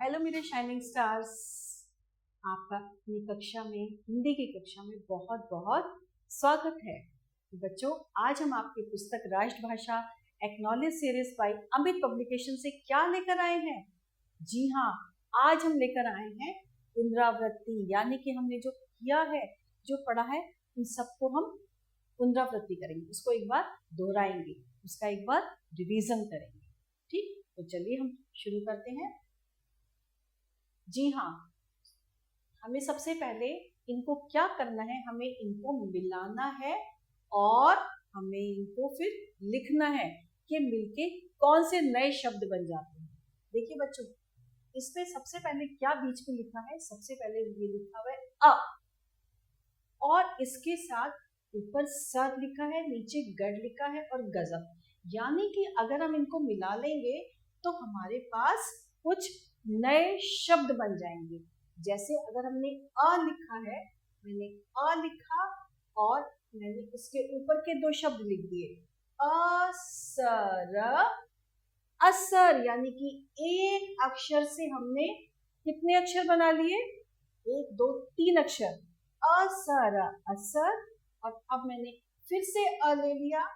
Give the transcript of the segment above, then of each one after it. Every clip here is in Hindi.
हेलो मेरे शाइनिंग स्टार्स। आपका अपनी कक्षा में, हिंदी की कक्षा में बहुत बहुत स्वागत है। बच्चों, आज हम आपकी पुस्तक राष्ट्रभाषा acknowledge series by Amit publication से क्या लेकर आए हैं? जी हाँ, आज हम लेकर आए हैं पुनरावृत्ति, यानी कि हमने जो किया है, जो पढ़ा है, उन सबको हम पुनरावृत्ति करेंगे, उसको एक बार दोहराएंगे, उसका एक बार रिवीजन करेंगे। ठीक, तो चलिए हम शुरू करते हैं। जी हाँ, हमें सबसे पहले इनको क्या करना है, हमें इनको मिलाना है और हमें इनको फिर लिखना है कि मिलके कौन से नए शब्द बन जाते हैं। देखिए बच्चों, इसमें सबसे पहले क्या बीच में लिखा है? सबसे पहले ये लिखा हुआ है अ, और इसके साथ ऊपर सर लिखा है, नीचे गढ़ लिखा है और गजब। यानी कि अगर हम इनको मिला लेंगे तो हमारे पास कुछ नए शब्द बन जाएंगे। जैसे अगर हमने अ लिखा है, मैंने अ लिखा और मैंने इसके ऊपर के दो शब्द लिख दिए, असर, असर, यानी कि एक अक्षर से हमने कितने अक्षर बना लिए? एक, दो, तीन अक्षर, असर, असर। और अब मैंने फिर से अ ले लिया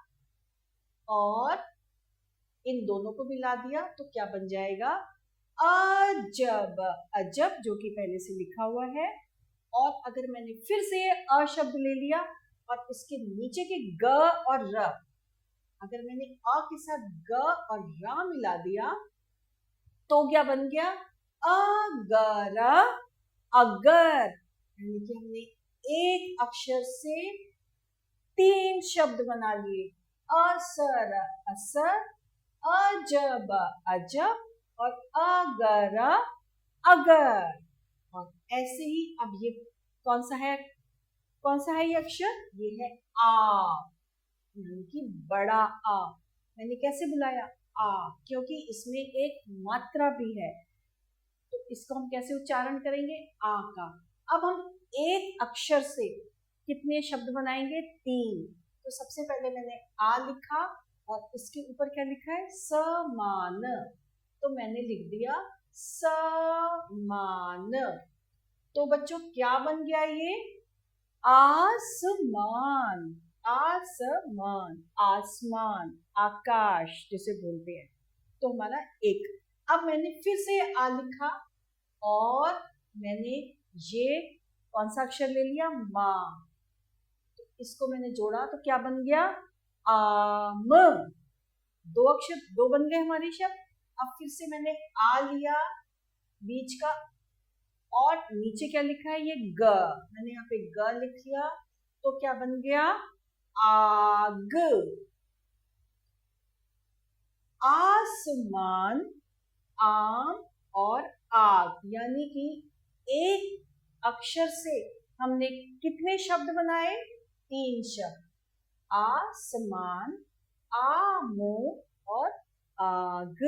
और इन दोनों को मिला दिया तो क्या बन जाएगा? अजब, अजब, जो कि पहले से लिखा हुआ है। और अगर मैंने फिर से अ शब्द ले लिया और इसके नीचे के ग और र, अगर मैंने अ के साथ ग और र मिला दिया तो क्या बन गया? अगर, अगर, यानी कि हमने एक अक्षर से तीन शब्द बना लिए, असर, असर, अजब, अजब और अगर, अगर। और ऐसे ही अब ये कौन सा है? कौन सा है ये अक्षर? ये है आ, यानी कि बड़ा आ। मैंने कैसे बुलाया? आ, क्योंकि इसमें एक मात्रा भी है, तो इसको हम कैसे उच्चारण करेंगे? आ का। अब हम एक अक्षर से कितने शब्द बनाएंगे? तीन। तो सबसे पहले मैंने आ लिखा और इसके ऊपर क्या लिखा है? समान, तो मैंने लिख दिया समान। तो बच्चों क्या बन गया ये? आसमान, आसमान, आसमान, आकाश जिसे बोलते हैं। तो हमारा एक। अब मैंने फिर से आ लिखा और मैंने ये कौन सा अक्षर ले लिया? माँ। तो इसको मैंने जोड़ा तो क्या बन गया? आम। दो अक्षर, दो बन गए हमारे शब्द। अब फिर से मैंने आ लिया बीच का और नीचे क्या लिखा है? ये ग, मैंने यहाँ पे ग लिख लिया तो क्या बन गया? आग। आसमान, आम और आग, यानी कि एक अक्षर से हमने कितने शब्द बनाए? तीन शब्द, आसमान, आम और आग।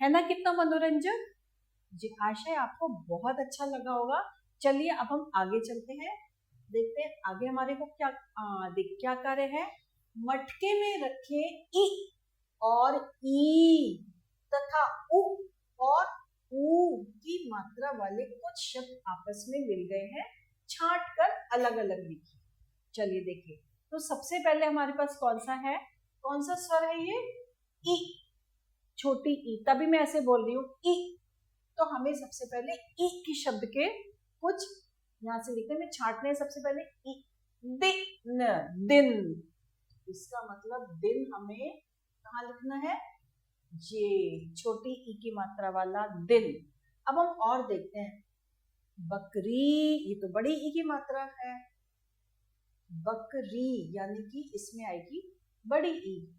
है ना कितना मनोरंजक? जी, आशा है आपको बहुत अच्छा लगा होगा। चलिए अब हम आगे चलते हैं, देखते हैं आगे हमारे को क्या क्या कार्य है। मटके में रखे ई और ई तथा उ और ऊ की मात्रा वाले कुछ शब्द आपस में मिल गए हैं, छांट कर अलग अलग लिखिए। चलिए देखिए, तो सबसे पहले हमारे पास कौन सा है? कौन सा स्वर है ये? ई, छोटी ई, तभी मैं ऐसे बोल रही हूँ ई। तो हमें सबसे पहले ई की शब्द के कुछ यहां से लिखने में छांटने। सबसे पहले ई, दिन, दिन, इसका मतलब दिन हमें कहाँ लिखना है? ये छोटी ई की मात्रा वाला दिन। अब हम और देखते हैं, बकरी, ये तो बड़ी ई की मात्रा है, बकरी, यानी कि इसमें आएगी बड़ी ई।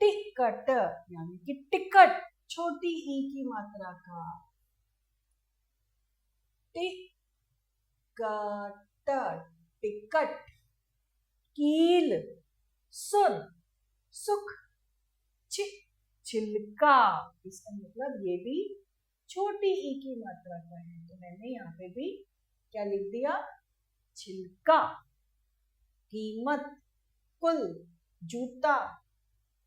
टिकट, यानी कि टिकट, छोटी ई की मात्रा का, टिकट, टिकट। कील, सुर, सुख, छिलका, इसका मतलब ये भी छोटी ई की मात्रा का है, तो मैंने यहाँ पे भी क्या लिख दिया? छिलका। कीमत, कुल, जूता,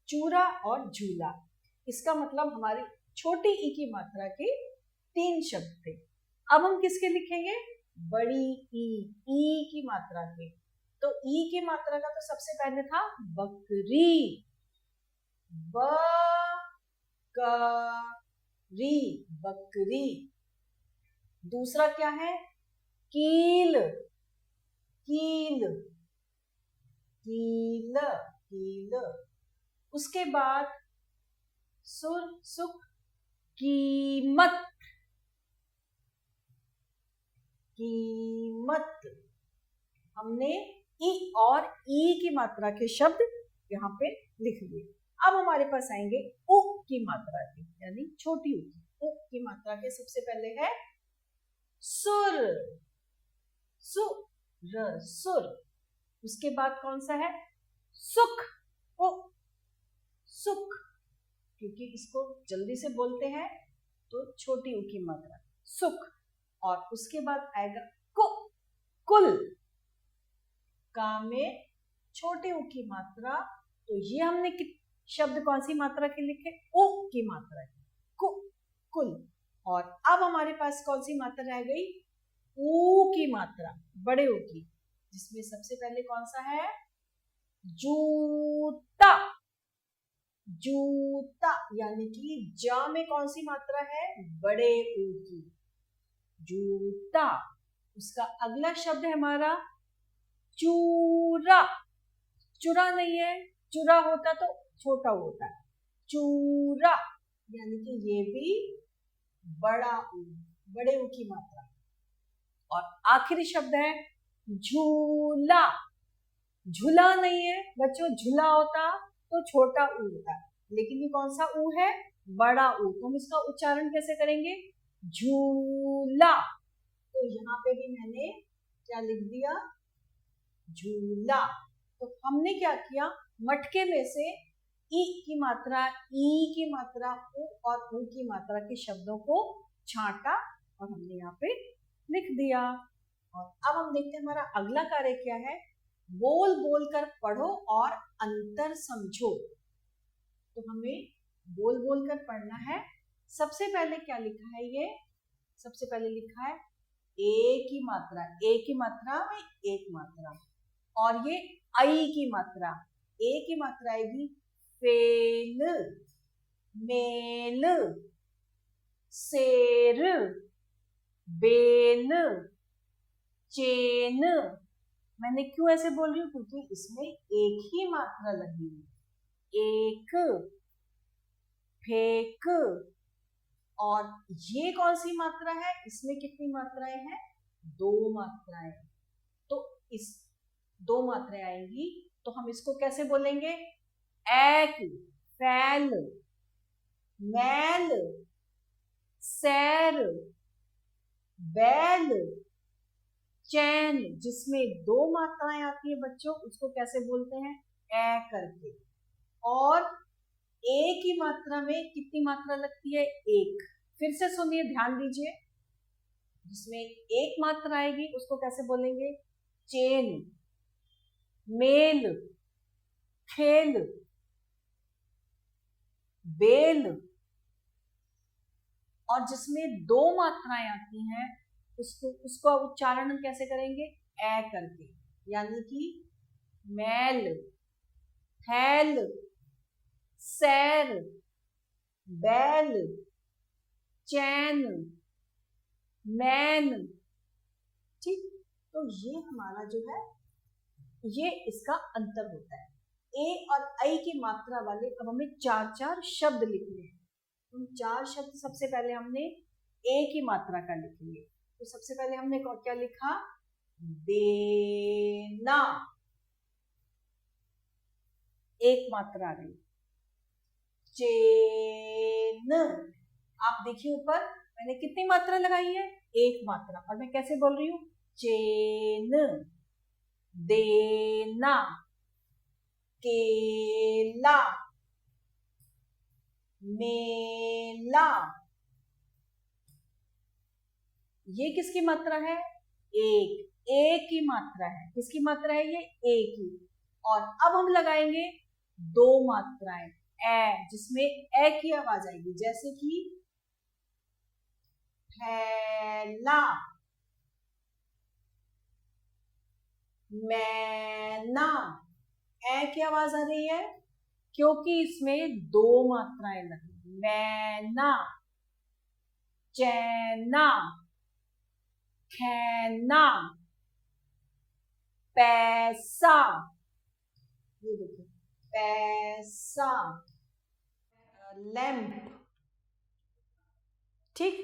चूरा और झूला, इसका मतलब हमारी छोटी ई की मात्रा के 3 शब्द थे। अब हम किसके लिखेंगे? बड़ी ई की मात्रा के। तो ई की मात्रा का तो सबसे पहले था बकरी, बकरी, बकरी। दूसरा क्या है? कील, कील, कील, कील। उसके बाद सुर, सुख, कीमत, कीमत। हमने ई और ई की मात्रा के शब्द यहाँ पे लिख लिए। अब हमारे पास आएंगे उ की मात्रा के, यानी छोटी उ की। उ की मात्रा के सबसे पहले है सुर, सुर, सुर। उसके बाद कौन सा है? सुख, ओ, सुख, क्योंकि इसको जल्दी से बोलते हैं तो छोटी उ की मात्रा सुख। और उसके बाद आएगा कु, कुल, का में छोटे उ की मात्रा। तो ये हमने शब्द कौन सी मात्रा के लिखे? उ की मात्रा के, कु, कुल। और अब हमारे पास कौन सी मात्रा रह गई? ऊ की मात्रा, बड़े ऊ की, जिसमें सबसे पहले कौन सा है? जूता, जूता, यानी कि जा में कौन सी मात्रा है? बड़े ऊ की, जूता। उसका अगला शब्द है हमारा चूरा। चूरा नहीं है, चूरा होता तो छोटा होता है, चूरा, यानी कि ये भी बड़ा ऊ, बड़े ऊ की मात्रा। और आखिरी शब्द है झूला। झूला नहीं है बच्चों, झूला होता तो छोटा ऊ होता, लेकिन ये कौन सा ऊ है? बड़ा ऊ। तो हम इसका उच्चारण कैसे करेंगे? झूला। तो यहाँ पे भी मैंने क्या लिख दिया? झूला। तो हमने क्या किया? मटके में से ई की मात्रा, ई की मात्रा, उ और ऊ की मात्रा के शब्दों को छांटा और हमने यहाँ पे लिख दिया। और अब हम देखते हैं हमारा अगला कार्य क्या है। बोल बोल कर पढ़ो और अंतर समझो। तो हमें बोल बोल कर पढ़ना है। सबसे पहले क्या लिखा है? ये सबसे पहले लिखा है ए की मात्रा, ए की मात्रा में एक मात्रा, और ये आई की मात्रा। ए की मात्रा आएगी फेल, मेल, शेर, बेल, चेन। मैंने क्यों ऐसे बोल रही हूँ? क्योंकि इसमें एक ही मात्रा लगी है, एक, फेक। और ये कौन सी मात्रा है? इसमें कितनी मात्राएं हैं? 2 मात्राएं। तो इस 2 मात्राएं आएंगी तो हम इसको कैसे बोलेंगे? एक, फैल, मैल, सैर, बैल, चैन। जिसमें 2 मात्राएं आती है बच्चों, उसको कैसे बोलते हैं? ए करके। और ए की मात्रा में कितनी मात्रा लगती है? एक। फिर से सुनिए, ध्यान दीजिए। जिसमें एक मात्रा आएगी उसको कैसे बोलेंगे? चेन, मेल, खेल, बेल। और जिसमें 2 मात्राएं आती हैं उसको उच्चारण हम कैसे करेंगे? ए करके, यानी कि मैल, थैल, सैर, बैल, चैन, मैन। ठीक, तो ये हमारा जो है ये इसका अंतर होता है। ए और आई की मात्रा वाले अब हमें 4-4 शब्द लिखने हैं। उन 4 शब्द सबसे पहले हमने ए की मात्रा का लिखेंगे। तो सबसे पहले हमने क्या लिखा? देना, एक मात्रा आ गई। चेन, आप देखिए ऊपर मैंने कितनी मात्रा लगाई है? एक मात्रा। और मैं कैसे बोल रही हूँ? चेन। देना, केला, मेला। ये किसकी मात्रा है? एक, ए की मात्रा है। किसकी मात्रा है ये? ए की। और अब हम लगाएंगे 2 मात्राएं, ए, जिसमें ए की आवाज आएगी, जैसे कि थैला, मैना, ए की आवाज आ रही है क्योंकि इसमें दो मात्राएं लगी। मैना, चैना, खैना, पैसा, ये देखिए पैसा, लैंप। ठीक,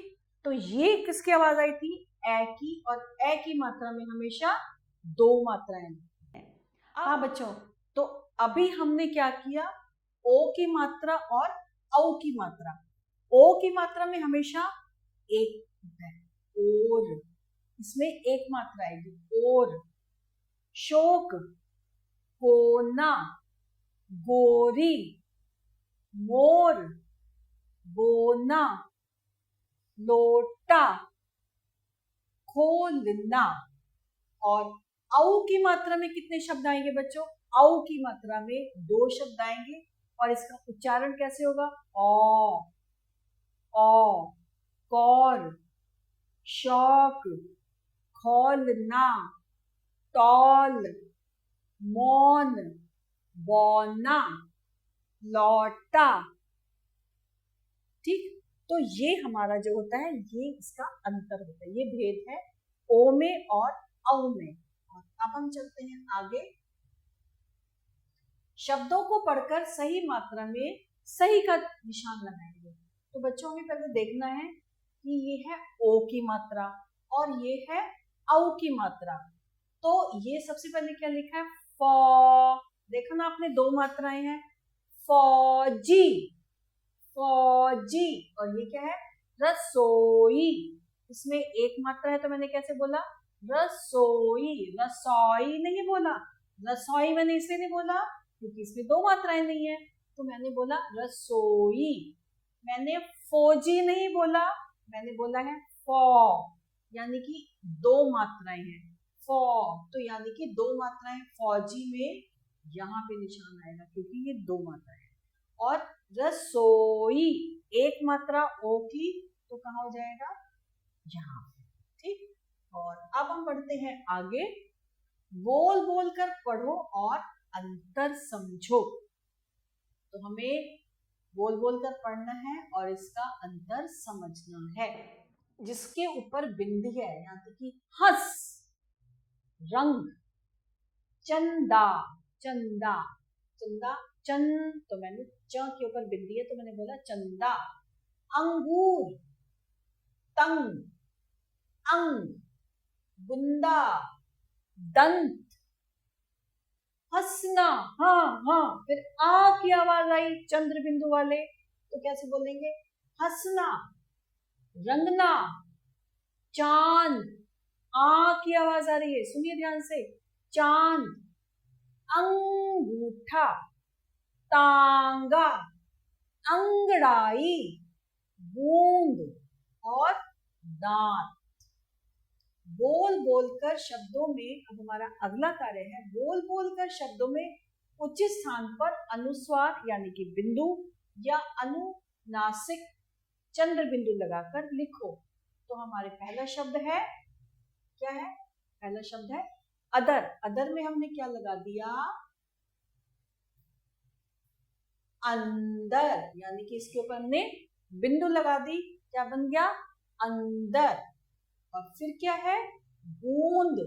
तो ये किसकी आवाज आई थी? ए की, और ए की मात्रा में हमेशा दो मात्राएं हैं। हाँ बच्चों, तो अभी हमने क्या किया? ओ की मात्रा और औ की मात्रा। ओ की मात्रा में हमेशा एक होता है, और इसमें एक मात्रा आएगी और। शोक, कोना, गोरी, मोर, बोना, लोटा, खोलना। और औ की मात्रा में कितने शब्द आएंगे बच्चों? औ की मात्रा में दो शब्द आएंगे, और इसका उच्चारण कैसे होगा? ओ, ओ, कौर, शौक, खोलना, तौल, मौन, बौना, लौटा। ठीक, तो ये हमारा जो होता है, ये इसका अंतर होता है, ये भेद है ओ में और औ में। और अब हम चलते हैं आगे। शब्दों को पढ़कर सही मात्रा में सही का निशान लगाएंगे। तो बच्चों हमें पहले देखना है कि ये है ओ की मात्रा और ये है औ की मात्रा। तो ये सबसे पहले क्या लिखा है? फौ। देखो ना आपने, दो मात्राएं हैं, फौजी, फौजी। और ये क्या है? रसोई। इसमें एक मात्रा है, तो मैंने कैसे बोला? रसोई। रसोई नहीं बोला, रसोई मैंने इसलिए नहीं बोला क्योंकि इसमें दो मात्राएं नहीं है, तो मैंने बोला रसोई। मैंने फौजी नहीं बोला, मैंने बोला है फौ, यानी कि दो मात्राएं हैं। फौ, तो यानी कि दो मात्राएं फौजी में यहाँ पे निशान आएगा क्योंकि ये दो मात्राएं हैं। और रसोई एक मात्रा ओ की, तो कहाँ हो जाएगा? यहाँ पे। ठीक, और अब हम बढ़ते हैं आगे। बोल बोल कर पढ़ो और अंतर समझो। तो हमें बोल बोल कर पढ़ना है और इसका अंतर समझना है। जिसके ऊपर बिंदी है, यानी कि हंस, रंग, चंदा, चंदा, चंदा, चंद, तो मैंने च के ऊपर बिंदी है तो मैंने बोला चंदा। अंगूर, तंग, अंग, बुंदा, दंत, हंसना, हाँ हाँ। फिर आ की आवाज आई चंद्र बिंदु वाले, तो कैसे बोलेंगे? हंसना। रंगना, चांद, आ की आवाज आ रही है, सुनिए ध्यान से, चांद। अंगूठा, तांगा, अंगड़ाई, बूंद और दांत। बोल बोलकर शब्दों में, अब हमारा अगला कार्य है, बोल बोलकर शब्दों में उचित स्थान पर अनुस्वार यानी कि बिंदु या अनुनासिक चंद्र बिंदु लगाकर लिखो। तो हमारे पहला शब्द है, क्या है? पहला शब्द है अदर। अदर में हमने क्या लगा दिया? अंदर, यानी कि इसके ऊपर हमने बिंदु लगा दी, क्या बन गया? अंदर। और फिर क्या है? बूंद।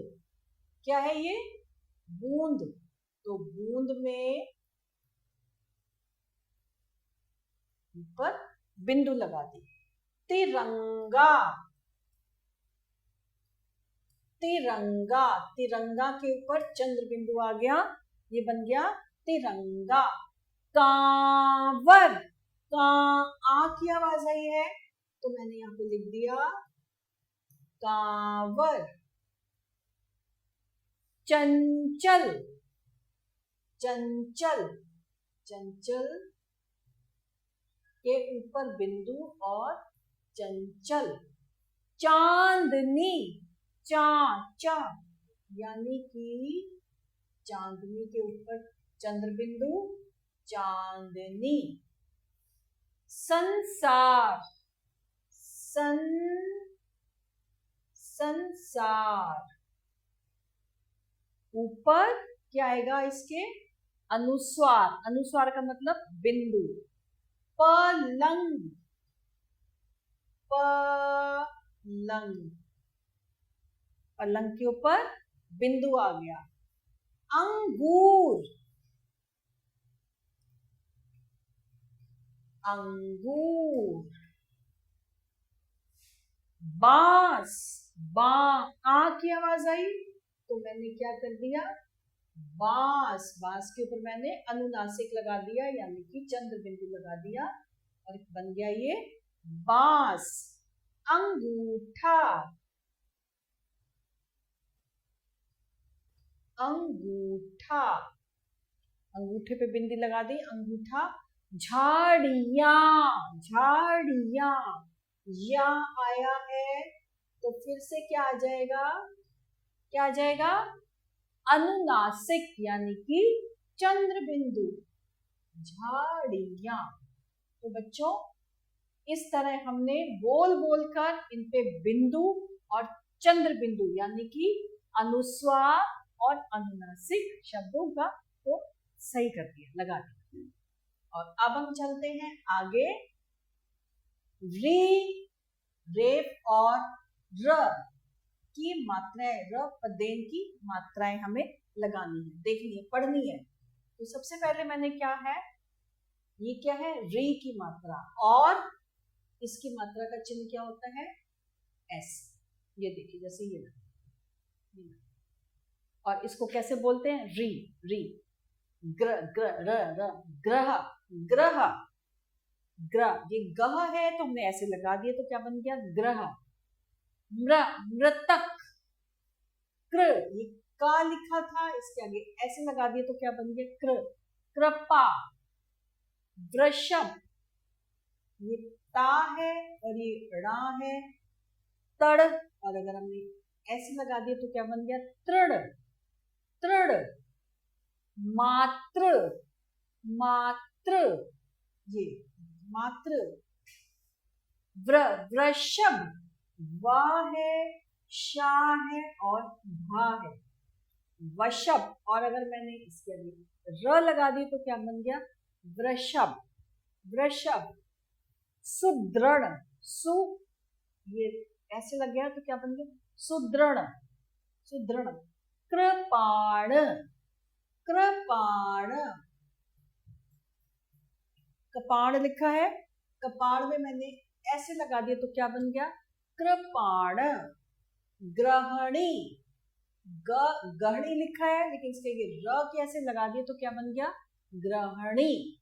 क्या है ये? बूंद। तो बूंद में ऊपर बिंदु लगा दी। तिरंगा, तिरंगा, तिरंगा के ऊपर चंद्र बिंदु आ गया, ये बन गया तिरंगा। कांवर, का आ की आवाज आई है तो मैंने यहाँ पे लिख दिया कांवर। चंचल, चंचल, चंचल के ऊपर बिंदु और चंचल। चांदनी, चा, यानी कि चांदनी के ऊपर चंद्र बिंदु, चांदनी। संसार, सन, अनुसार। ऊपर क्या आएगा इसके? अनुस्वार। अनुस्वार का मतलब बिंदु। पलंग, पलंग, पलंग के ऊपर बिंदु आ गया। अंगूर, अंगूर। बांस, आ की आवाज आई तो मैंने क्या कर दिया? बांस। बांस के ऊपर मैंने अनुनासिक लगा दिया, यानी कि चंद्र बिंदु लगा दिया और बन गया ये बांस। अंगूठा, अंगूठा, अंगूठे पे बिंदी लगा दी, अंगूठा। झाड़ियां, झाड़ियां, या आया है तो फिर से क्या आ जाएगा? क्या आ जाएगा? अनुनासिक, यानी कि चंद्र बिंदु। झाड़ियां। तो बच्चों इस तरह हमने बोल बोलकर इन पे बिंदु और चंद्र बिंदु यानी कि अनुस्वार और अनुनासिक शब्दों का तो सही कर दिया, लगा दिया। और अब हम चलते हैं आगे। री, रेफ और र की मात्राएं, र पदेन की मात्राएं हमें लगानी है, देखनी है, पढ़नी है। तो सबसे पहले मैंने क्या है, ये क्या है? री की मात्रा, और इसकी मात्रा का चिन्ह क्या होता है? एस। ये देखिए जैसे ये, और इसको कैसे बोलते हैं? री, री। ग्र, ग्र, र, र, ग्रह, ग्रह, ग्रह। ये गह है तो हमने ऐसे लगा दिया तो क्या बन गया? ग्रह। मृतक, कृ, ये का लिखा था, इसके आगे ऐसे लगा दिया तो क्या बन गया? कृ। कृपा। वृषभ, ये ता है और ये ड़ा है। तड़, और अगर हमने ऐसे लगा दिया तो क्या बन गया? तृण, तृण। मात्र, मात्र, ये मात्र। वृषभ, वाह है, शाह है और भा है। वशभ, और अगर मैंने इसके आगे र लगा दी तो क्या बन गया? वृषभ, वृषभ। सुदृढ़, सु, ये ऐसे लग गया तो क्या बन गया? सुदृढ़, सुदृढ़। कृपाण, कृपाण। कपाण लिखा है, कपाण में मैंने ऐसे लगा दिया तो क्या बन गया? कृपाण। ग्रहणी, गहणी लिखा है लेकिन इसके र कैसे लगा दिए तो क्या बन गया? ग्रहणी।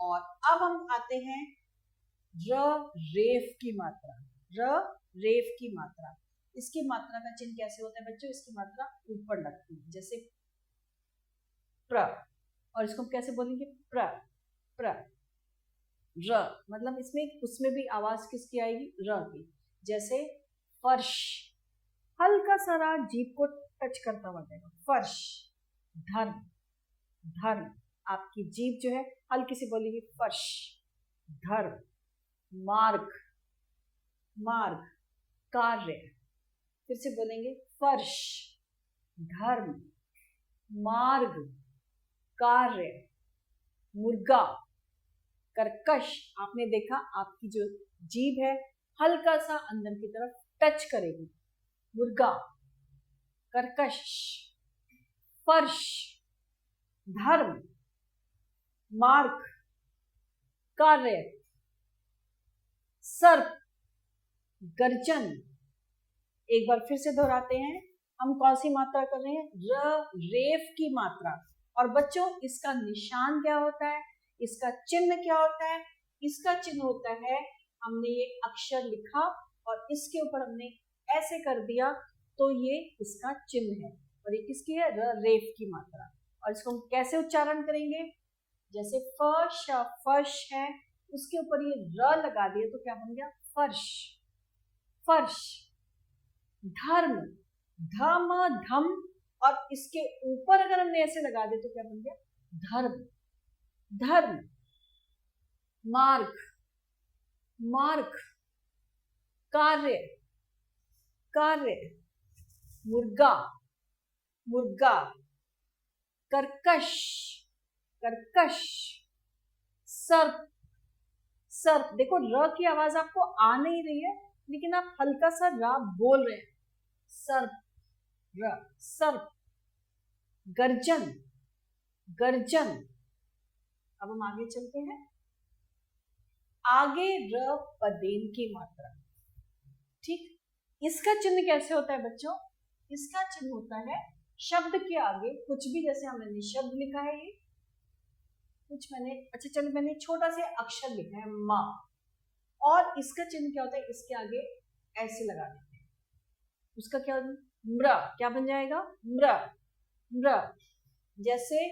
और अब हम आते हैं र, रेफ की मात्रा। र, रेफ की मात्रा। इसकी मात्रा का चिन्ह कैसे होता है बच्चों? इसकी मात्रा ऊपर लगती है, जैसे प्र, और इसको हम कैसे बोलेंगे? प्र, प्र। र, मतलब इसमें उसमें भी आवाज किसकी आएगी? र की। जैसे फर्श, हल्का सा जीभ को टच करता हुआ जाएगा, फर्श। धर्म, धर्म, आपकी जीभ जो है हल्की सी बोलेगी फर्श, धर्म। मार्ग, मार्ग, कार्य, फिर से बोलेंगे फर्श, धर्म, मार्ग, कार्य। मुर्गा, कर्कश, आपने देखा आपकी जो जीभ है हल्का सा अंदर की तरफ टच करेगी। मुर्गा, कर्कश। फर्श, धर्म, मार्ग, कार्य। सर्प, गर्जन। एक बार फिर से दोहराते हैं, हम कौन सी मात्रा कर रहे हैं? र, रेफ की मात्रा। और बच्चों इसका निशान क्या होता है? इसका चिन्ह क्या होता है? इसका चिन्ह होता है, हमने ये अक्षर लिखा और इसके ऊपर हमने ऐसे कर दिया तो ये इसका चिन्ह है, और ये किसकी है? र, रेफ की मात्रा। और इसको हम कैसे उच्चारण करेंगे? जैसे फर्श, फर्श है, उसके ऊपर ये र लगा दिया तो क्या बन गया? फर्श, फर्श। धर्म, धम, धम, और इसके ऊपर अगर हमने ऐसे लगा दिया तो क्या बन गया? धर्म, धर्म। मार्ग, मार्ग, कार्य, कार्य। मुर्गा, मुर्गा। कर्कश, कर्कश। सर्प, सर्प। देखो र की आवाज आपको आ नहीं रही है, लेकिन आप हल्का सा र बोल रहे हैं। सर्प, र, सर्प। गर्जन, गर्जन। अब हम आगे चलते हैं। आगे र पदेन की मात्रा, ठीक। इसका चिन्ह कैसे होता है बच्चों? इसका चिन्ह होता है शब्द के आगे कुछ भी, जैसे हमने निशब्द लिखा है, ये कुछ मैंने, अच्छा चलो मैंने छोटा सा अक्षर लिखा है माँ, और इसका चिन्ह क्या होता है? इसके आगे ऐसे लगा देते हैं। उसका क्या, म्र, क्या बन जाएगा? म्र, म्र। जैसे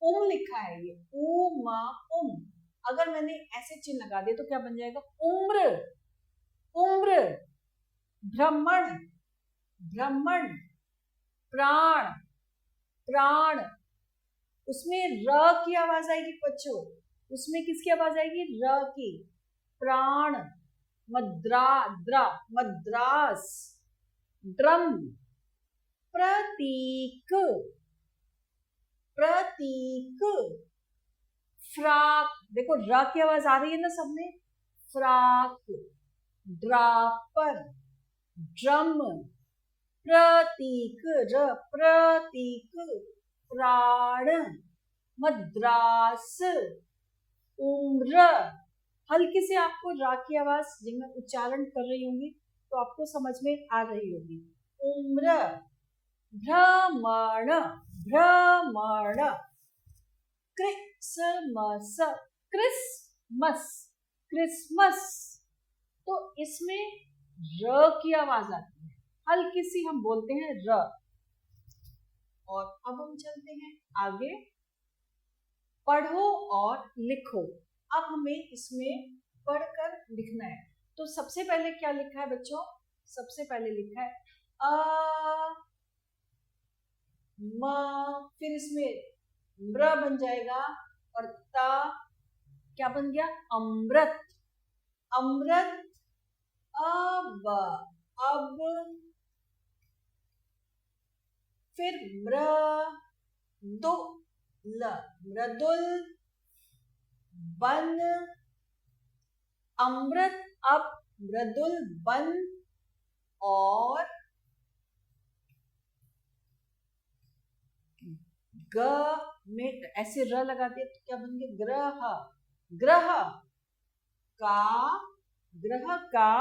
लिखा है ये, उम, अगर मैंने ऐसे चिन्ह लगा दिए तो क्या बन जाएगा? उम्र, उम्र। भ्रमण, भ्रमण। प्राण, प्राण। उसमें र की आवाज आएगी बच्चों, उसमें किसकी आवाज आएगी? र की। प्राण। मद्रास। ड्रम। प्रतीक, प्रतीक। फ्राक, देखो र की आवाज आ रही है ना सब में। फ्राक। Dropper, drum. प्रतीक, प्रतीक। प्राण, मद्रास, उम्र। हल्की से आपको रा की आवाज जब मैं उच्चारण कर रही होंगी तो आपको समझ में आ रही होगी। उम्र। भ्रमण, भ्रमण। Christmas, Christmas, Christmas. तो इसमें र की आवाज आती है, हल्की सी हम बोलते हैं र। और अब हम चलते हैं आगे। पढ़ो और लिखो। अब हमें इसमें पढ़कर लिखना है। तो सबसे पहले क्या लिखा है बच्चों? सबसे पहले लिखा है अ, म, फिर इसमें म्र बन जाएगा, और ता क्या बन गया? अमृत, अमृत। अब, अब। फिर मृदुल, मृदुल। बन, अमृत। अब मृदुल बन, और ग में ऐसे र लगा दिया तो क्या बन गया? ग्रह, ग्रह का, ग्रह का।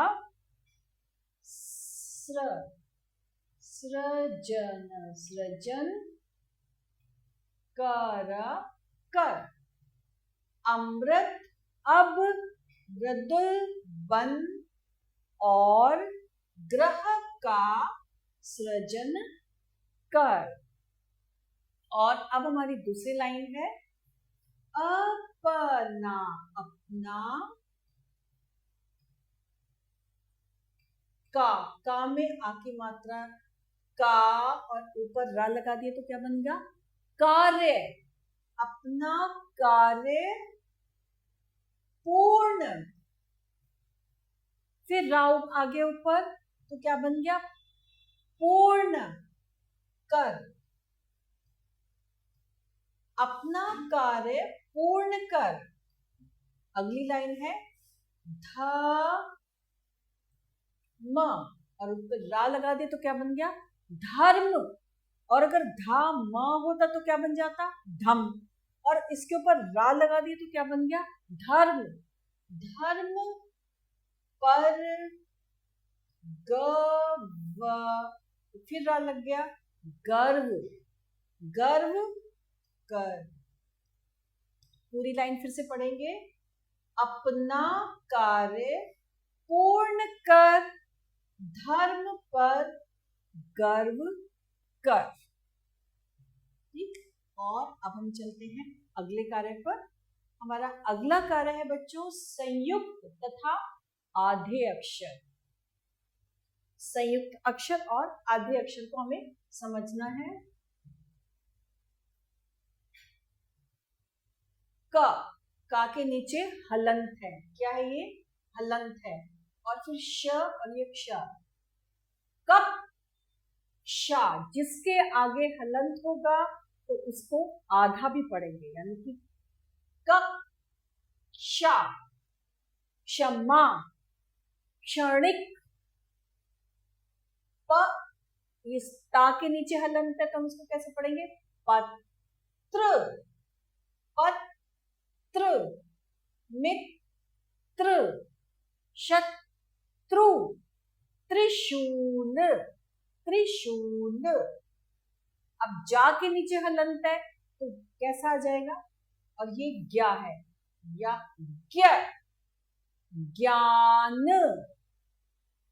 सृजन, सृजन। कर, कर। अमृत, अब मृदुल बन, और ग्रह का सृजन कर। और अब हमारी दूसरी लाइन है अपना, अपना। का में आ की मात्रा, का, और ऊपर रा लगा दिए तो क्या बन गया? कार्य। अपना कार्य पूर्ण। फिर राव आगे ऊपर तो क्या बन गया? पूर्ण कर। अपना कार्य पूर्ण कर। अगली लाइन है धर्म, और ऊपर रा लगा दे तो क्या बन गया? धर्म। और अगर धा म होता तो क्या बन जाता? धम। और इसके ऊपर रा लगा दिए तो क्या बन गया? धर्म। धर्म पर गव, फिर रा लग गया, गर्व, गर्व कर। पूरी लाइन फिर से पढ़ेंगे। अपना कार्य पूर्ण कर, धर्म पर गर्व कर। ठीक। और अब हम चलते हैं अगले कार्य पर। हमारा अगला कार्य है बच्चों संयुक्त तथा आधे अक्षर। संयुक्त अक्षर और आधे अक्षर को हमें समझना है। का के नीचे हलंत है, क्या है ये? हलंत है। और फिर श और ये क्ष। कप, शा, जिसके आगे हलंत होगा तो उसको आधा भी पढ़ेंगे, यानी कि कक्षा, क्षमा, क्षणिक, प, इस ता के नीचे हलंत है तो हम इसको कैसे पढ़ेंगे, पत्र, पत्र, मित्र, शत्रु, त्रिशूल, त्रिशूल। अब जा के नीचे हलंत है तो कैसा आ जाएगा, और ये ज्ञा है, या ज्ञ, ज्ञान,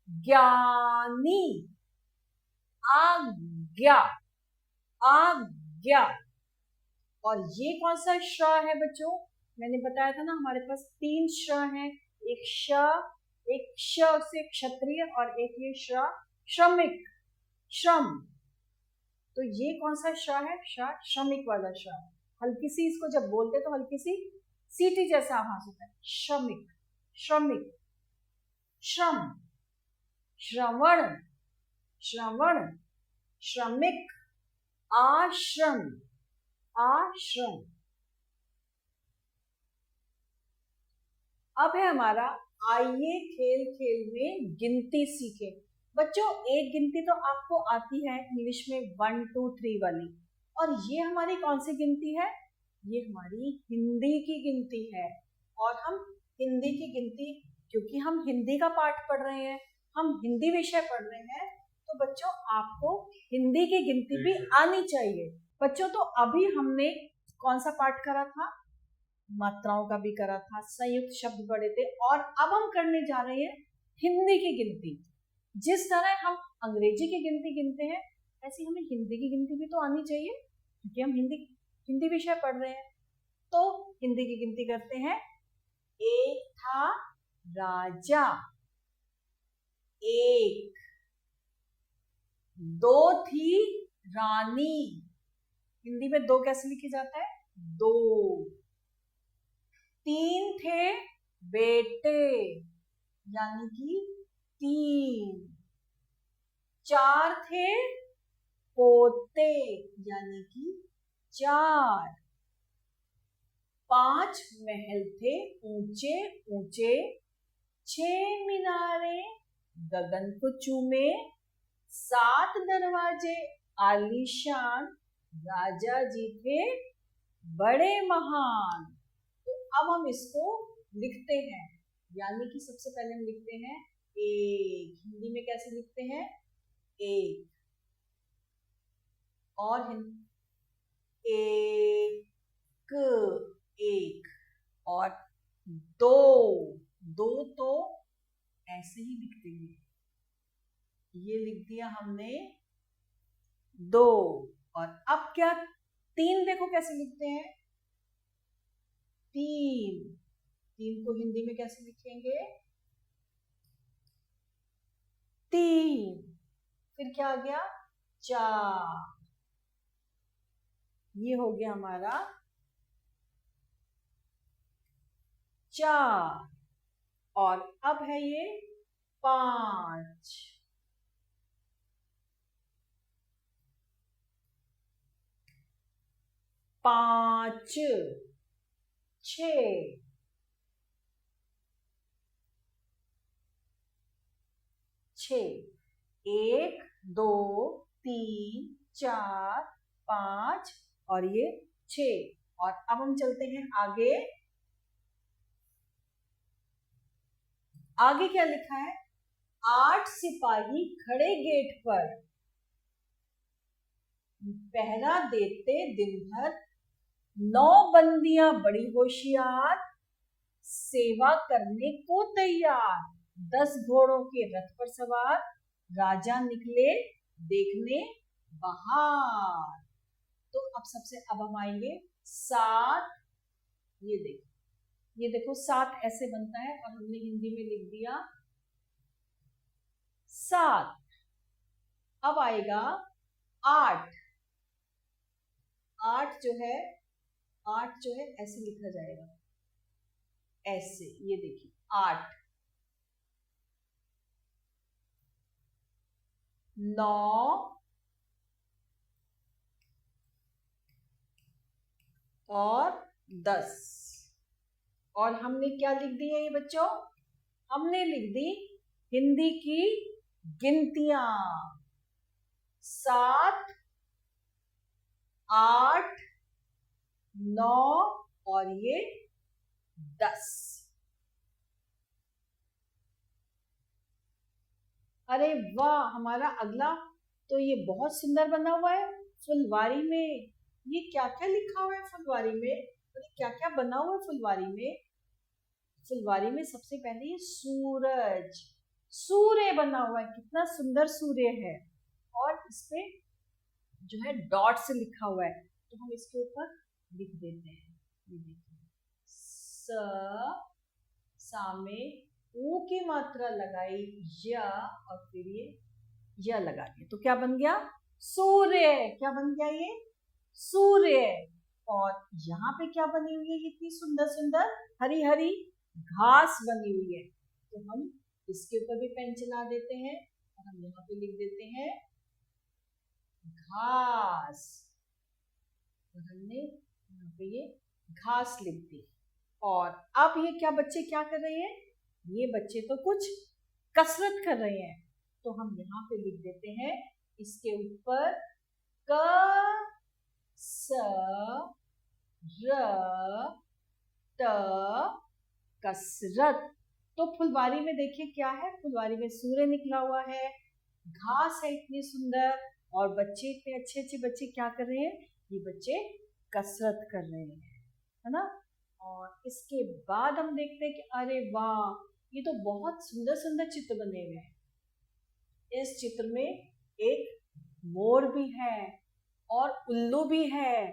ज्ञानी, आज्ञा, आज्ञा। और ये कौन सा श्र है बच्चों, मैंने बताया था ना हमारे पास 3 श्र हैं, एक श, एक श से क्षत्रिय, और एक ये श्र श्रमिक, श्रम। तो ये कौन सा श्र है, श्रमिक वाला श्र। हल्की सी इसको जब बोलते तो हल्की सी सीटी जैसा आवाज होता है, श्रमिक, श्रमिक, श्रम, श्रवण, श्रवण, श्रमिक, आश्रम, आश्रम। अब है हमारा आइए खेल खेल में गिनती सीखें। बच्चों एक गिनती तो आपको आती है इंग्लिश में 1 2 3 वाली, और ये हमारी कौन सी गिनती है, ये हमारी हिंदी की गिनती है। और हम हिंदी की गिनती, क्योंकि हम हिंदी का पाठ पढ़ रहे हैं, हम हिंदी विषय पढ़ रहे हैं, तो बच्चों आपको हिंदी की गिनती भी आनी चाहिए। बच्चों तो अभी हमने कौन सा पाठ करा था, मात्राओं का भी करा था, संयुक्त शब्द पढ़े थे, और अब हम करने जा रहे हैं हिंदी की गिनती। जिस तरह हम अंग्रेजी की गिनती गिनते हैं, ऐसी हमें हिंदी की गिनती भी तो आनी चाहिए, क्योंकि हम हिंदी विषय पढ़ रहे हैं। तो हिंदी की गिनती करते हैं। एक था राजा, एक, दो थी रानी, हिंदी में दो कैसे लिखी जाता है, दो। तीन थे बेटे, यानी कि 3। 4 थे पोते, यानी कि 4। 5 महल थे ऊंचे ऊंचे, 6 मीनारे गगन को चूमे, 7 दरवाजे आलीशान, राजा जी थे बड़े महान। तो अब हम इसको लिखते हैं, यानी कि सबसे पहले हम लिखते हैं एक, हिंदी में कैसे लिखते हैं, एक, और एक, एक, और दो, दो तो ऐसे ही लिखते हैं, ये लिख दिया हमने 2। और अब क्या, 3 देखो कैसे लिखते हैं, 3, 3 को हिंदी में कैसे लिखेंगे, 3। फिर क्या आ गया, 4, ये हो गया हमारा 4। और अब है ये 5, 5, 6, 1 2 3 4 5 और ये 6। और अब हम चलते हैं आगे। आगे क्या लिखा है, 8 सिपाही खड़े गेट पर, पहरा देते दिन भर, 9 बंदियां बड़ी होशियार, सेवा करने को तैयार, 10 घोड़ों के रथ पर सवार, राजा निकले देखने बाहर। तो अब हम आएंगे 7, ये देखो 7 ऐसे बनता है, और हमने हिंदी में लिख दिया 7। अब आएगा 8, 8 जो है ऐसे लिखा जाएगा, ऐसे, ये देखिए 8। 9 और 10। और हमने क्या लिख दी है ये बच्चों? हमने लिख दी हिंदी की गिनतियां 7, 8, 9 और ये 10। अरे वाह, हमारा अगला तो ये बहुत सुंदर बना हुआ है। फुलवारी में ये क्या क्या लिखा हुआ है? फुलवारी में क्या क्या बना हुआ है? फुलवारी में, फुलवारी में सबसे पहले ये सूरज, सूर्य बना हुआ है। कितना सुंदर सूर्य है। और इस पे जो है डॉट से लिखा हुआ है, तो हम इसके ऊपर लिख देते हैं। ये देखिए, सा में ऊ की मात्रा लगाई य और फिर ये य लगा दिया, तो क्या बन गया? सूर्य। क्या बन गया? ये सूर्य। और यहाँ पे क्या बनी हुई है? कितनी सुंदर सुंदर हरी हरी घास बनी हुई है, तो हम इसके ऊपर भी पेन चला देते हैं और हम यहाँ पे लिख देते हैं घास। और हमने यहाँ पे ये घास लिख दी। और अब ये क्या बच्चे क्या कर रहे हैं? ये बच्चे तो कुछ कसरत कर रहे हैं, तो हम यहाँ पे लिख देते हैं इसके ऊपर क स र त कसरत। तो फुलवारी में देखिए क्या है? फुलवारी में सूर्य निकला हुआ है, घास है इतनी सुंदर, और बच्चे इतने अच्छे अच्छे बच्चे क्या कर रहे हैं? ये बच्चे कसरत कर रहे हैं, है ना। और इसके बाद हम देखते हैं कि अरे वाह, ये तो बहुत सुंदर सुंदर चित्र बने हुए हैं। इस चित्र में एक मोर भी है और उल्लू भी है,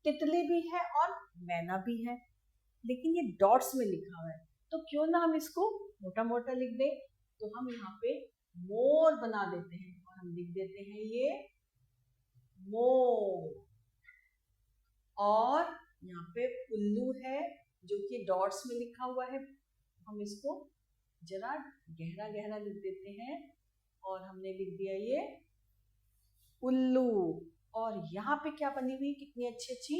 तितली भी है और मैना भी है, लेकिन ये डॉट्स में लिखा हुआ है, तो क्यों ना हम इसको मोटा मोटा लिख दें। तो हम यहाँ पे मोर बना देते हैं और हम लिख देते हैं ये मोर। और यहाँ पे उल्लू है जो कि डॉट्स में लिखा हुआ है, हम इसको जरा गहरा गहरा लिख देते हैं और हमने लिख दिया ये उल्लू। और यहाँ पे क्या बनी हुई? कितनी अच्छी अच्छी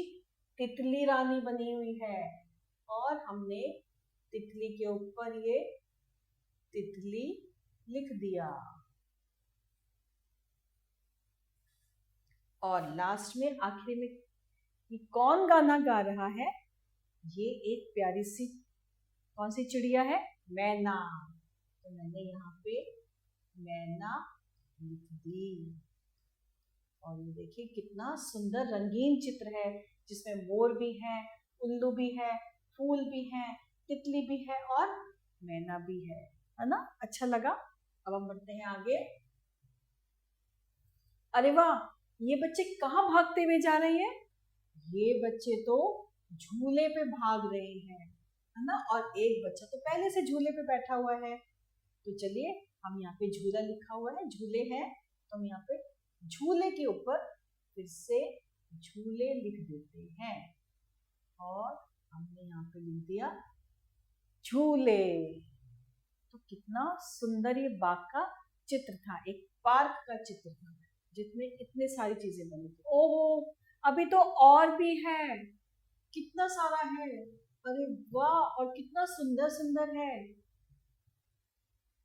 तितली रानी बनी हुई है, और हमने तितली के ऊपर ये तितली लिख दिया। और लास्ट में आखिरी में कि कौन गाना गा रहा है? ये एक प्यारी सी कौन सी चिड़िया है? मैना। तो मैंने यहाँ पे मैना लिख दी। और ये देखिए कितना सुंदर रंगीन चित्र है, जिसमें मोर भी है, उल्लू भी है, फूल भी है, तितली भी है और मैना भी है ना। अच्छा लगा। अब हम बढ़ते हैं आगे। अरे वाह, ये बच्चे कहाँ भागते हुए जा रहे हैं? ये बच्चे तो झूले पे भाग रहे हैं, है ना। और एक बच्चा तो पहले से झूले पे बैठा हुआ है, तो चलिए हम यहाँ पे झूला लिखा हुआ है, झूले हैं, तो हम यहाँ पे झूले के ऊपर फिर से झूले लिख देते हैं। और हमने यहाँ पे लिख दिया झूले। तो कितना सुंदर ये बाग का चित्र था, एक पार्क का चित्र था जिसमें इतने सारी चीजें बनी थी। ओहो, अभी तो और भी है, कितना सारा है। अरे वाह, और कितना सुंदर सुंदर है।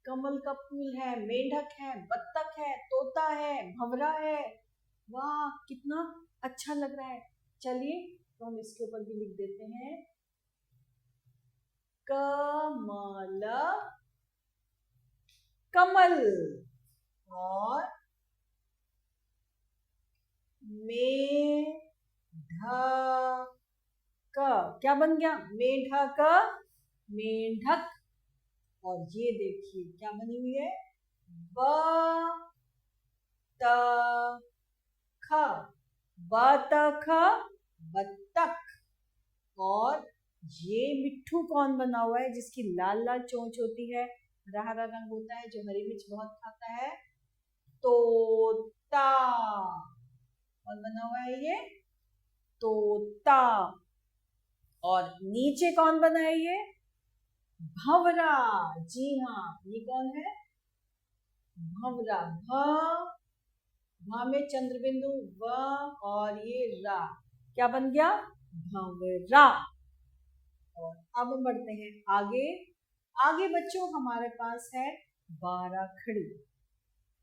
कमल का फूल है, मेंढक है, बत्तख है, तोता है, भंवरा है। वाह, कितना अच्छा लग रहा है। चलिए तो हम इसके ऊपर भी लिख देते हैं कमल, कमल। और मेढक, क्या बन गया? मेढक, मेंढक। और ये देखिए क्या बनी हुई है? बतख, बतख, बत्तख। और ये मिट्ठू कौन बना हुआ है जिसकी लाल लाल चोंच होती है, हरा हरा रंग होता है, जो हरी मिर्च बहुत खाता है? तोता। कौन बना हुआ है? ये तोता। और नीचे कौन बना है? ये भंवरा। जी हाँ, ये कौन है? भंवरा। भ में चंद्र बिंदु, व और ये रा, क्या बन गया? भंवरा। और अब हम बढ़ते हैं आगे। आगे बच्चों हमारे पास है बाराखड़ी।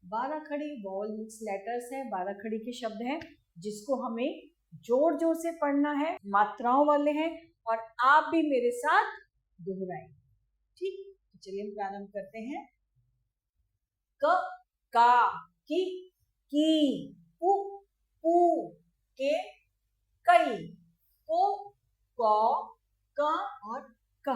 बाराखड़ी वॉवल मिक्स लेटर्स है, बाराखड़ी के शब्द हैं जिसको हमें जोर जोर से पढ़ना है, मात्राओं वाले हैं और आप भी मेरे साथ दोहराएं। ठीक, तो चलिए हम प्रारंभ करते हैं। क, का, की, पु, पू, के, कई, को, क और क।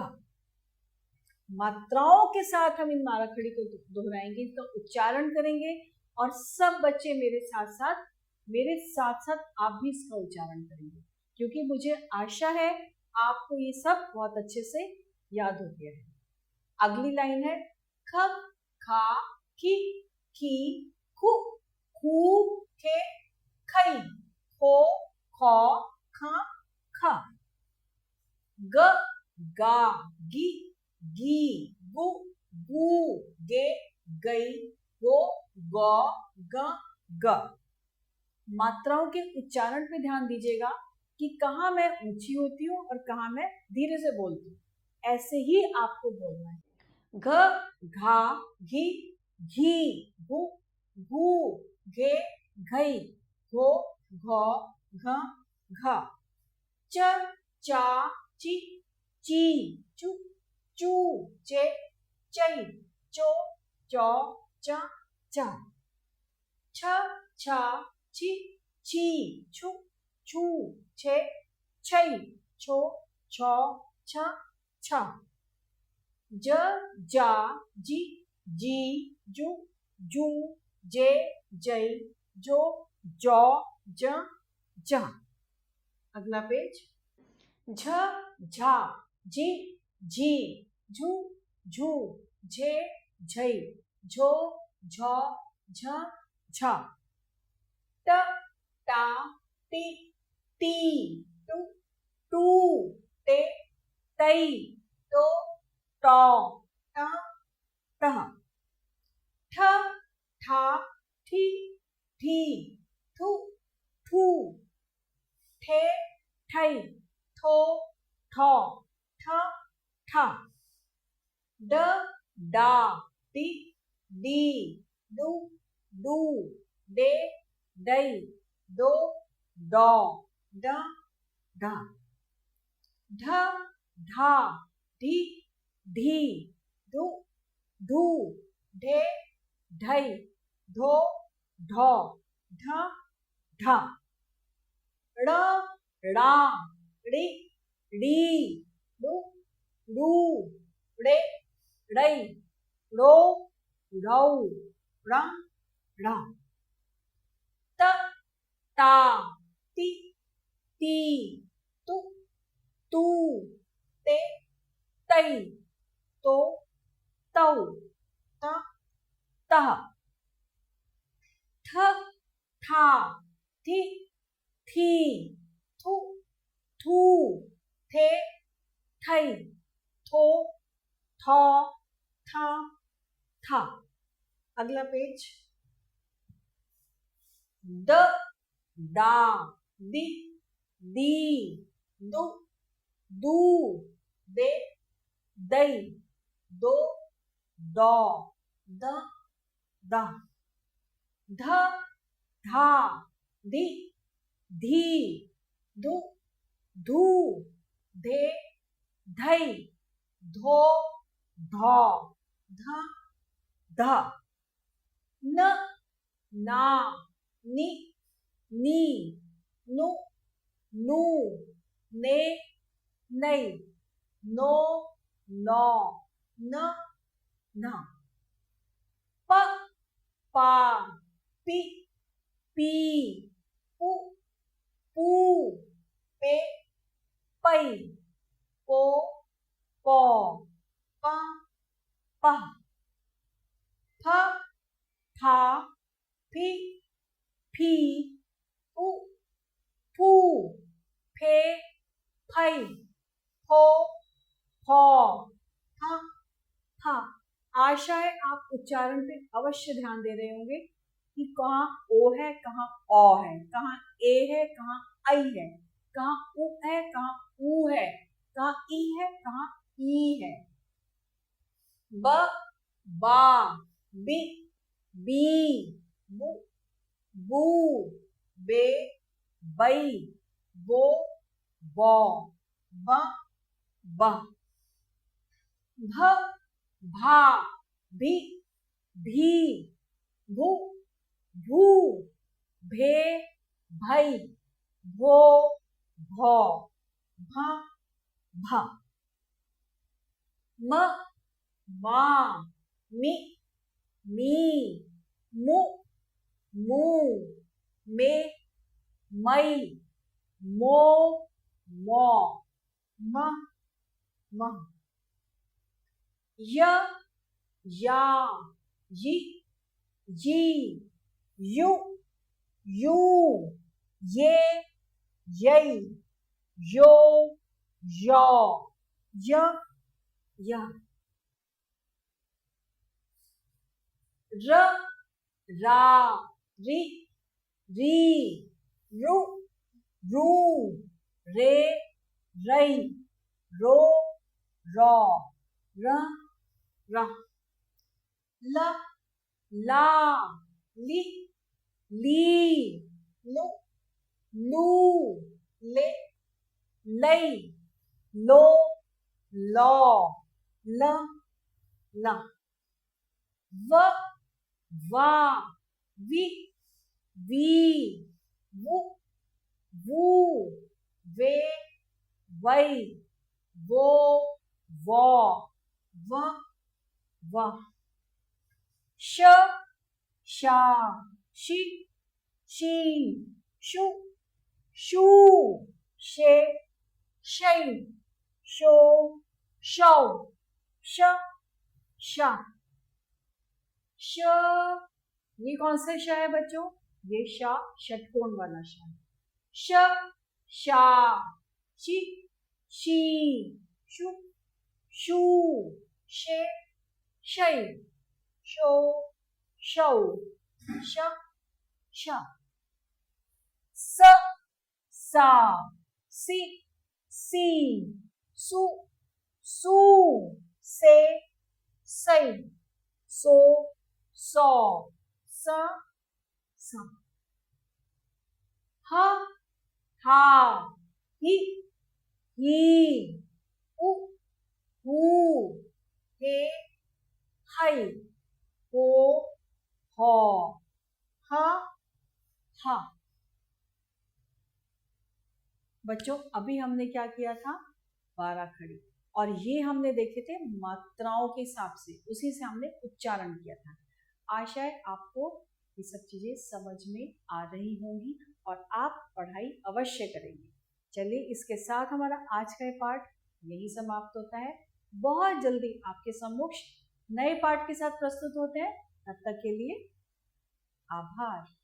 मात्राओं के साथ हम इन बाराखड़ी को दोहराएंगे, इसका उच्चारण करेंगे और सब बच्चे मेरे साथ साथ आप भी इसका उच्चारण करेंगे, क्योंकि मुझे आशा है आपको ये सब बहुत अच्छे से याद हो गया है। अगली लाइन है ख, खा, की, खू, खे, खई, खो, खो, ख, ख। ग, गा, गी, गू, गू, गे, गई, गो, गौ, ग। मात्राओं के उच्चारण पे ध्यान दीजिएगा कि कहाँ मैं ऊंची होती हूँ और कहाँ मैं धीरे से बोलती हूँ, ऐसे ही आपको बोलना है। घ, घा, घी, घू, गू, घे, घई, घो, घौ, घ। च, चा, ची, चू, चे, चई, चो, च, छ, छा, छी, छू, छे, छई, छो, छ। ज, जा, जी, जू, जे, जई, जो, जा। अगला पेज। झ, झा, जी, झू, झे, झई, झो, झा। ट, टा, टी, टू, टे, तई, टो, ट। ठ, ठा, ठी, थू, ठे, ठई, थो, ठ। ड, डा, डी, डू, डे, डई, दो, डौ, ढ। ढ, ढा, ढी, ढू, ढे, ढई, धो, ढौ, ढ। ड़, ड़ा, डी, डू, डे, डई, डो, ढौ, ढ। त, ता, ती, तू, ते, तई, तो, तौ, तह। ठ, ठा, थी, थू, थे, थई, थो, था। अगला पेज। द, डा, दी, दू, दे, दई, दो, दौ, द। ध, धा, धी, धू, धे, धई, धो, धौ, ध। न, ना, नी, नू, ने, नई, नो, नौ, न। प, पा, पी, पू, पे, पई, पो, पौ, प। फ, फा, फी, फू, फे, फई, फो, फौ, फ। आशा है आप उच्चारण पे अवश्य ध्यान दे रहे होंगे कि कहाँ ओ है, कहाँ औ है, कहाँ ए है, कहाँ आई है। कहाँ उ है, कहाँ ऊ है, कहाँ ई है, कहाँ ई है। ब बा बी बी बू बू बे बई बो बौ ब ब भ भा भी भी भू भू भे भई भो भौ भ भ म मा मी मी मु मू मे मई मो मौ म म य या यी जी यू यू ये यै यो यौ य य र रा रि री रु रू रे रै रो रौ र र ल ला लि ली लु लू ले लै लो लौ ल ल व वा वि वी वु वू वे वै वो वौ व व श शा शी शी शु शू शे शै शो शौ श श श ये कौन सा श है बच्चों? ये श षटकोण वाला श है। श शा शी शी शु शू शे शै शो शौ श श स सा सी सी सु सू से सै सो सौ स स ह हा हि ही उ हू हे है हो हौ ह हा। बच्चों अभी हमने क्या किया था? 12 खड़ी, और ये हमने देखे थे मात्राओं के हिसाब से, उसी से हमने उच्चारण किया था। आशा है आपको ये सब चीजें समझ में आ रही होंगी और आप पढ़ाई अवश्य करेंगे। चलिए इसके साथ हमारा आज का पाठ यही समाप्त होता है। बहुत जल्दी आपके सम्मुख नए पाठ के साथ प्रस्तुत होते हैं। तब तक के लिए आभार।